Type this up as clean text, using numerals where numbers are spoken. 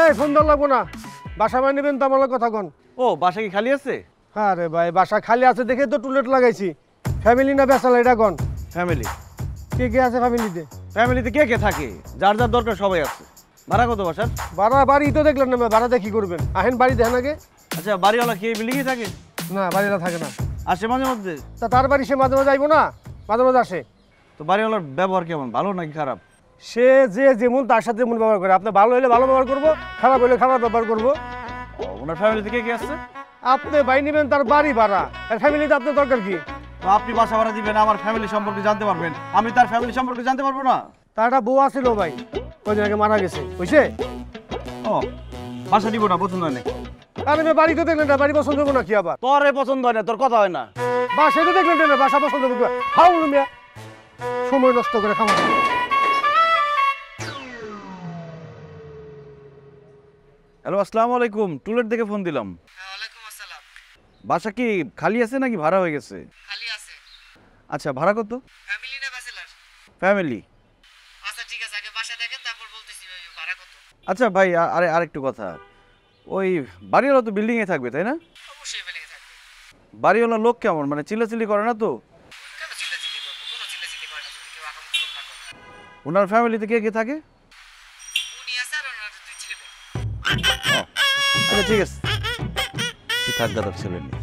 এই ফোন দেওয়া লাগবো না, বাসা বাই নেবেন তো আমার কথা কন। ও বাসা কি খালি আছে? হ্যাঁ রে ভাই, বাসা খালি আছে দেখে তো টুলেট লাগাইছি। ফ্যামিলি না বেসালা এটা কন। ফ্যামিলি? কে কে আছে ফ্যামিলিতে? ফ্যামিলিতে কে কে থাকে? যার যার দরকার সবাই আছে। ভাড়া কত বাসার? ভাড়া বাড়ি তো দেখলেন না, ভাড়াতে কি করবেন? আহেন বাড়ি দেখেন আগে। আচ্ছা, বাড়িওয়ালা কি এই বিল্ডিংয়ে থাকে? না, বাড়িটা থাকে না। আসে মাঝে মধ্যে? তা তার বাড়ি সে মাঝে মাঝে আইবো না, মাঝে মাঝে আসে। তো বাড়িওয়ালার ব্যবহার কেমন, ভালো নাকি খারাপ? সে যে যেমন তার সাথে যেমন ব্যবহার করে। আপনি ভালো হলে ভালো ব্যবহার করবো, খারাপ হলে খারাপ ব্যবহার করবো। ওনার ফ্যামিলিতে কে কে আছে? আপনি বাই নেবেন তার বাড়ি ভাড়া, আর ফ্যামিলিতে আপনার দরকার কি? তো আপনি বাসা ভাড়া দিবেন, আমার ফ্যামিলি সম্পর্কে জানতে পারবেন, আমি তার ফ্যামিলি সম্পর্কে জানতে পারবো না? তার একটা বউ আছিল ভাই, কয়দিন আগে মারা গেছে, বুঝছে? ও বাসা দিব না, পছন্দ হয় না? আর আমি বাড়ি তো দেখলেন না, বাড়ি পছন্দ করবো না কি আবার? তোরে পছন্দ হয় না, তোর কথা হয় না। বাসা তো দেখলেন না, বাসা পছন্দ করবো। খাও মিয়া, সময় নষ্ট করে খাওয়া। হ্যালো, আসসালামু আলাইকুম। টুলেট থেকে ফোন দিলাম। ওয়ালাইকুম আসসালাম। বাসা কি খালি আছে নাকি ভাড়া হয়ে গেছে? খালি আছে। আচ্ছা, ভাড়া কত? ফ্যামিলি না ব্যাচেলর? ফ্যামিলি। আচ্ছা ঠিক আছে, আগে বাসা দেখেন তারপর বলতেছি ভাড়া কত। আচ্ছা ভাই, আরেকটু কথা। ওই বাড়িওয়ালা তো বিল্ডিংয়ে থাকবে তাই না? অবশ্যই ফেলে থাকবে। বাড়িওয়ালা লোক কেমন, মানে চিল্লাচিল্লি করে না তো? কেন চিল্লাচিল্লি করবো? কোনো চিল্লাচিল্লি করে না, যদি কেউ আকাম কুকাম না করে। ওনার ফ্যামিলিতে কে কে থাকে? উনি আছে আর ওনার দুই ছেলে। আচ্ছা ঠিক আছে, থাক দাদা ছেলে নিয়ে।